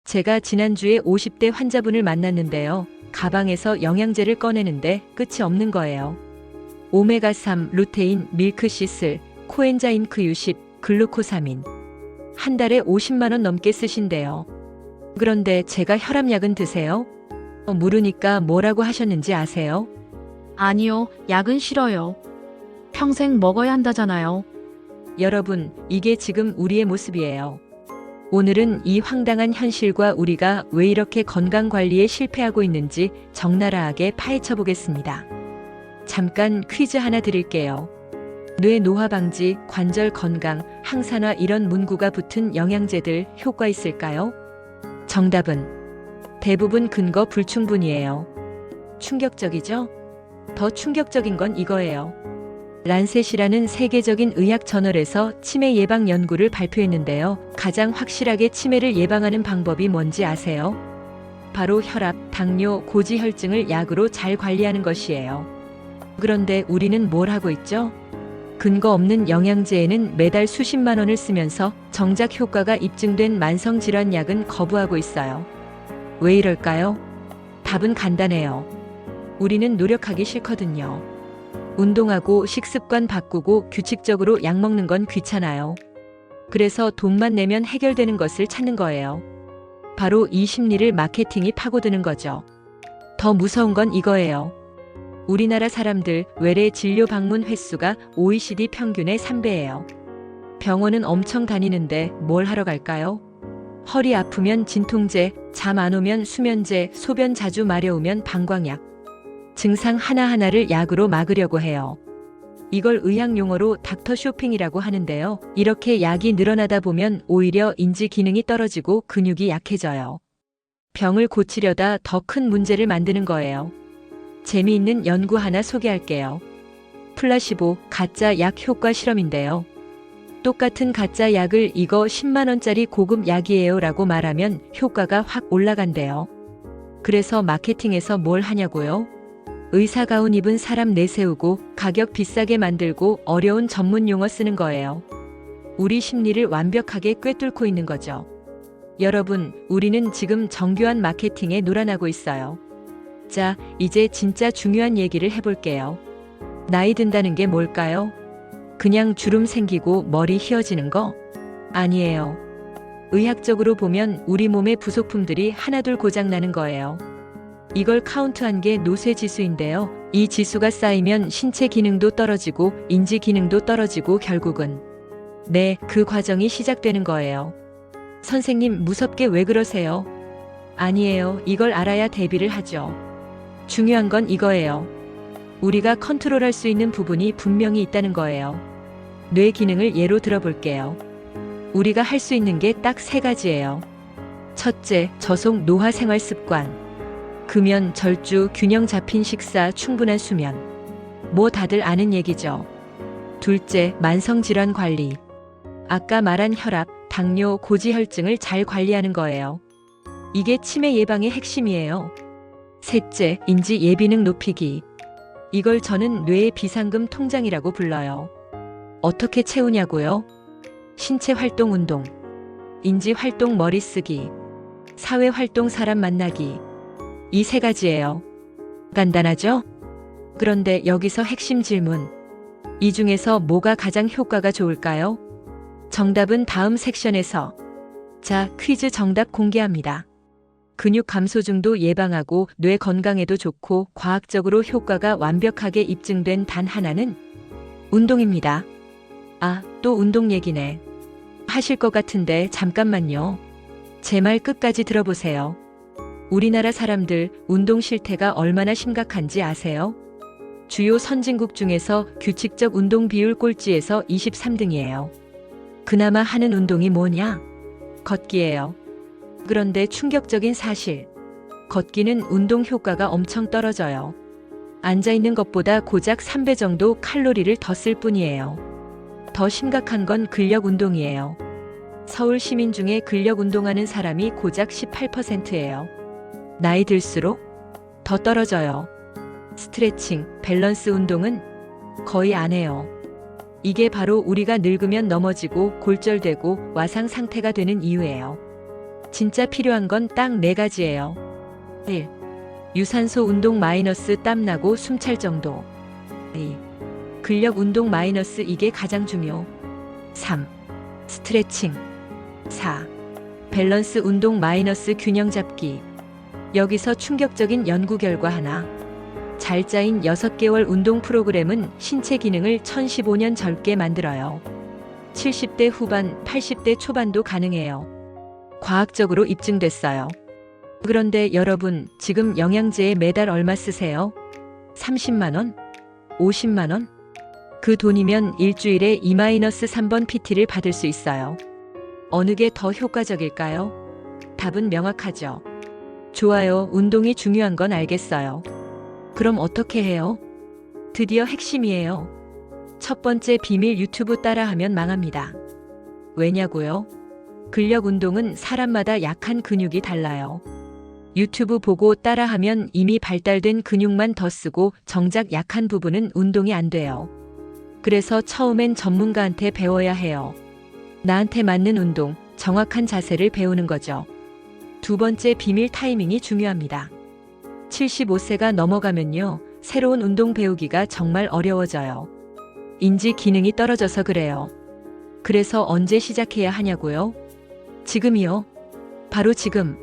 제가 지난주에 50대 환자분을 만났는데요. 가방에서 영양제를 꺼내는데 끝이 없는 거예요. 오메가3, 루테인, 밀크시슬, 코엔자임 Q10, 글루코사민. 한 달에 50만 원 넘게 쓰신대요. 그런데 제가 혈압약은 드세요? 물으니까 뭐라고 하셨는지 아세요? 아니요, 약은 싫어요. 평생 먹어야 한다잖아요. 여러분, 이게 지금 우리의 모습이에요. 오늘은 이 황당한 현실과 우리가 왜 이렇게 건강관리에 실패하고 있는지 적나라하게 파헤쳐 보겠습니다. 잠깐 퀴즈 하나 드릴게요. 뇌 노화 방지, 관절 건강, 항산화 이런 문구가 붙은 영양제들 효과 있을까요? 정답은 대부분 근거 불충분이에요. 충격적이죠? 더 충격적인 건 이거예요. 란셋이라는 세계적인 의학 저널에서 치매 예방 연구를 발표했는데요. 가장 확실하게 치매를 예방하는 방법이 뭔지 아세요? 바로 혈압, 당뇨, 고지혈증을 약으로 잘 관리하는 것이에요. 그런데 우리는 뭘 하고 있죠? 근거 없는 영양제에는 매달 수십만 원을 쓰면서 정작 효과가 입증된 만성질환 약은 거부하고 있어요. 왜 이럴까요? 답은 간단해요. 우리는 노력하기 싫거든요. 운동하고 식습관 바꾸고 규칙적으로 약 먹는 건 귀찮아요. 그래서 돈만 내면 해결되는 것을 찾는 거예요. 바로 이 심리를 마케팅이 파고드는 거죠. 더 무서운 건 이거예요. 우리나라 사람들 외래 진료 방문 횟수가 OECD 평균의 3배예요. 병원은 엄청 다니는데 뭘 하러 갈까요? 허리 아프면 진통제, 잠 안 오면 수면제, 소변 자주 마려우면 방광약. 증상 하나하나를 약으로 막으려고 해요. 이걸 의학 용어로 닥터 쇼핑이라고 하는데요. 이렇게 약이 늘어나다 보면 오히려 인지 기능이 떨어지고 근육이 약해져요. 병을 고치려다 더 큰 문제를 만드는 거예요. 재미있는 연구 하나 소개할게요. 플라시보, 가짜 약 효과 실험인데요. 똑같은 가짜 약을 이거 10만 원짜리 고급 약이에요 라고 말하면 효과가 확 올라간대요. 그래서 마케팅에서 뭘 하냐고요? 의사 가운 입은 사람 내세우고 가격 비싸게 만들고 어려운 전문 용어 쓰는 거예요. 우리 심리를 완벽하게 꿰뚫고 있는 거죠. 여러분, 우리는 지금 정교한 마케팅에 놀아나고 있어요. 자, 이제 진짜 중요한 얘기를 해볼게요. 나이 든다는 게 뭘까요? 그냥 주름 생기고 머리 휘어지는 거? 아니에요. 의학적으로 보면 우리 몸의 부속품들이 하나둘 고장나는 거예요. 이걸 카운트한 게 노쇠 지수인데요. 이 지수가 쌓이면 신체 기능도 떨어지고 인지 기능도 떨어지고 결국은 그 과정이 시작되는 거예요. 선생님, 무섭게 왜 그러세요? 아니에요. 이걸 알아야 대비를 하죠. 중요한 건 이거예요. 우리가 컨트롤할 수 있는 부분이 분명히 있다는 거예요. 뇌 기능을 예로 들어볼게요. 우리가 할 수 있는 게 딱 3가지예요. 첫째, 저속 노화 생활 습관. 금연, 절주, 균형 잡힌 식사, 충분한 수면. 뭐 다들 아는 얘기죠. 둘째, 만성질환 관리. 아까 말한 혈압, 당뇨, 고지혈증을 잘 관리하는 거예요. 이게 치매 예방의 핵심이에요. 셋째, 인지 예비능 높이기. 이걸 저는 뇌의 비상금 통장이라고 불러요. 어떻게 채우냐고요? 신체 활동 운동, 인지 활동 머리 쓰기, 사회 활동 사람 만나기. 이 3가지예요. 간단하죠? 그런데 여기서 핵심 질문. 이 중에서 뭐가 가장 효과가 좋을까요? 정답은 다음 섹션에서. 자, 퀴즈 정답 공개합니다. 근육 감소증도 예방하고 뇌 건강에도 좋고 과학적으로 효과가 완벽하게 입증된 단 하나는 운동입니다. 아, 또 운동 얘기네. 하실 것 같은데 잠깐만요. 제 말 끝까지 들어보세요. 우리나라 사람들 운동 실태가 얼마나 심각한지 아세요? 주요 선진국 중에서 규칙적 운동 비율 꼴찌에서 23등이에요. 그나마 하는 운동이 뭐냐? 걷기예요. 그런데 충격적인 사실. 걷기는 운동 효과가 엄청 떨어져요. 앉아있는 것보다 고작 3배 정도 칼로리를 더 쓸 뿐이에요. 더 심각한 건 근력 운동이에요. 서울 시민 중에 근력 운동하는 사람이 고작 18%예요. 나이 들수록 더 떨어져요. 스트레칭, 밸런스 운동은 거의 안 해요. 이게 바로 우리가 늙으면 넘어지고 골절되고 와상 상태가 되는 이유예요. 진짜 필요한 건 딱 4가지예요. 1. 유산소 운동 마이너스 땀나고 숨찰 정도. 2. 근력 운동 마이너스 이게 가장 중요. 3. 스트레칭. 4. 밸런스 운동 마이너스 균형 잡기. 여기서 충격적인 연구 결과 하나. 잘 짜인 6개월 운동 프로그램은 신체 기능을 1015년 젊게 만들어요. 70대 후반, 80대 초반도 가능해요. 과학적으로 입증됐어요. 그런데 여러분, 지금 영양제에 매달 얼마 쓰세요? 30만 원? 50만 원? 그 돈이면 일주일에 2-3번 PT를 받을 수 있어요. 어느 게 더 효과적일까요? 답은 명확하죠. 좋아요, 운동이 중요한 건 알겠어요. 그럼 어떻게 해요? 드디어 핵심이에요. 첫 번째 비밀, 유튜브 따라하면 망합니다. 왜냐고요? 근력 운동은 사람마다 약한 근육이 달라요. 유튜브 보고 따라하면 이미 발달된 근육만 더 쓰고 정작 약한 부분은 운동이 안 돼요. 그래서 처음엔 전문가한테 배워야 해요. 나한테 맞는 운동, 정확한 자세를 배우는 거죠. 두 번째 비밀, 타이밍이 중요합니다. 75세가 넘어가면요, 새로운 운동 배우기가 정말 어려워져요. 인지 기능이 떨어져서 그래요. 그래서 언제 시작해야 하냐고요? 지금이요. 바로 지금.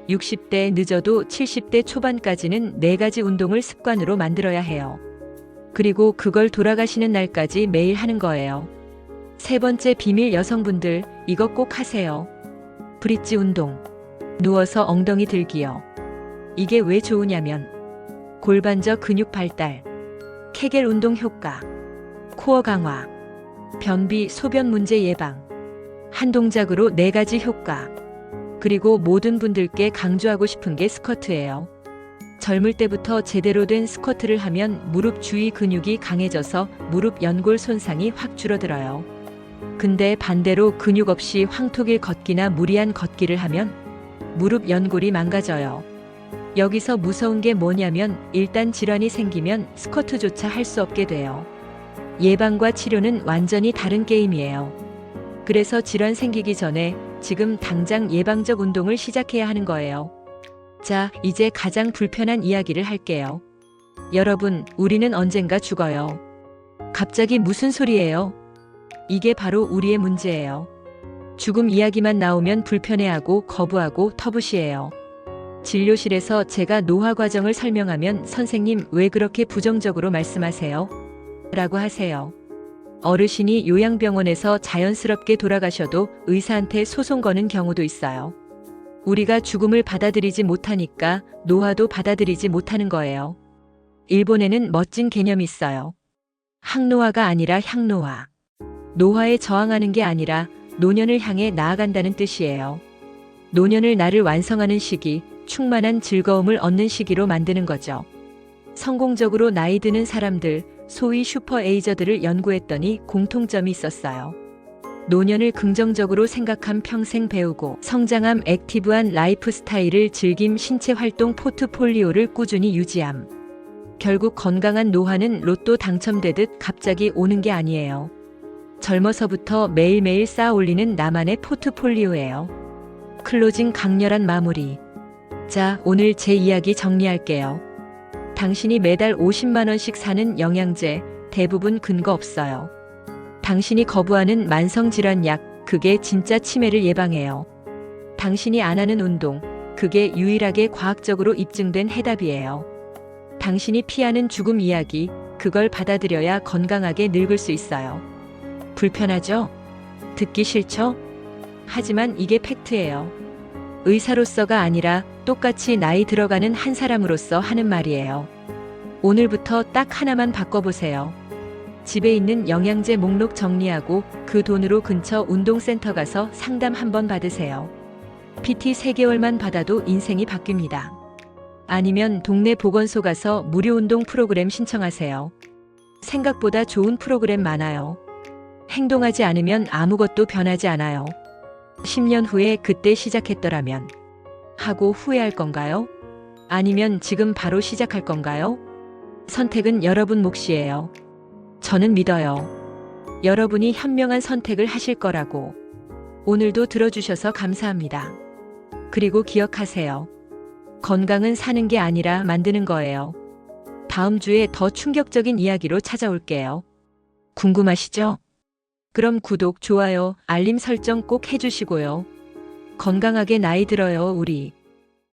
60대 늦어도 70대 초반까지는 4가지 운동을 습관으로 만들어야 해요. 그리고 그걸 돌아가시는 날까지 매일 하는 거예요. 세 번째 비밀, 여성분들 이거 꼭 하세요. 브릿지 운동. 누워서 엉덩이 들기요. 이게 왜 좋으냐면 골반저 근육 발달, 케겔 운동 효과, 코어 강화, 변비, 소변 문제 예방, 한 동작으로 4가지 효과. 그리고 모든 분들께 강조하고 싶은 게 스쿼트예요. 젊을 때부터 제대로 된 스쿼트를 하면 무릎 주위 근육이 강해져서 무릎 연골 손상이 확 줄어들어요. 근데 반대로 근육 없이 황토길 걷기나 무리한 걷기를 하면 무릎 연골이 망가져요. 여기서 무서운 게 뭐냐면 일단 질환이 생기면 스쿼트조차 할 수 없게 돼요. 예방과 치료는 완전히 다른 게임이에요. 그래서 질환 생기기 전에 지금 당장 예방적 운동을 시작해야 하는 거예요. 자, 이제 가장 불편한 이야기를 할게요. 여러분, 우리는 언젠가 죽어요. 갑자기 무슨 소리예요? 이게 바로 우리의 문제예요. 죽음 이야기만 나오면 불편해하고 거부하고 터부시해요. 진료실에서 제가 노화 과정을 설명하면 선생님 왜 그렇게 부정적으로 말씀하세요? 라고 하세요. 어르신이 요양병원에서 자연스럽게 돌아가셔도 의사한테 소송 거는 경우도 있어요. 우리가 죽음을 받아들이지 못하니까 노화도 받아들이지 못하는 거예요. 일본에는 멋진 개념이 있어요. 항노화가 아니라 향노화. 노화에 저항하는 게 아니라 노년을 향해 나아간다는 뜻이에요. 노년을 나를 완성하는 시기, 충만한 즐거움을 얻는 시기로 만드는 거죠. 성공적으로 나이 드는 사람들, 소위 슈퍼에이저들을 연구했더니 공통점이 있었어요. 노년을 긍정적으로 생각함, 평생 배우고 성장함, 액티브한 라이프 스타일을 즐김, 신체 활동 포트폴리오를 꾸준히 유지함. 결국 건강한 노화는 로또 당첨되듯 갑자기 오는 게 아니에요. 젊어서부터 매일매일 쌓아 올리는 나만의 포트폴리오예요. 클로징, 강렬한 마무리. 자, 오늘 제 이야기 정리할게요. 당신이 매달 50만 원씩 사는 영양제, 대부분 근거 없어요. 당신이 거부하는 만성질환 약, 그게 진짜 치매를 예방해요. 당신이 안 하는 운동, 그게 유일하게 과학적으로 입증된 해답이에요. 당신이 피하는 죽음 이야기, 그걸 받아들여야 건강하게 늙을 수 있어요. 불편하죠? 듣기 싫죠? 하지만 이게 팩트예요. 의사로서가 아니라 똑같이 나이 들어가는 한 사람으로서 하는 말이에요. 오늘부터 딱 하나만 바꿔보세요. 집에 있는 영양제 목록 정리하고 그 돈으로 근처 운동센터 가서 상담 한번 받으세요. PT 3개월만 받아도 인생이 바뀝니다. 아니면 동네 보건소 가서 무료 운동 프로그램 신청하세요. 생각보다 좋은 프로그램 많아요. 행동하지 않으면 아무것도 변하지 않아요. 10년 후에 그때 시작했더라면 하고 후회할 건가요? 아니면 지금 바로 시작할 건가요? 선택은 여러분 몫이에요. 저는 믿어요. 여러분이 현명한 선택을 하실 거라고. 오늘도 들어주셔서 감사합니다. 그리고 기억하세요. 건강은 사는 게 아니라 만드는 거예요. 다음 주에 더 충격적인 이야기로 찾아올게요. 궁금하시죠? 그럼 구독, 좋아요, 알림 설정 꼭 해주시고요. 건강하게 나이 들어요, 우리.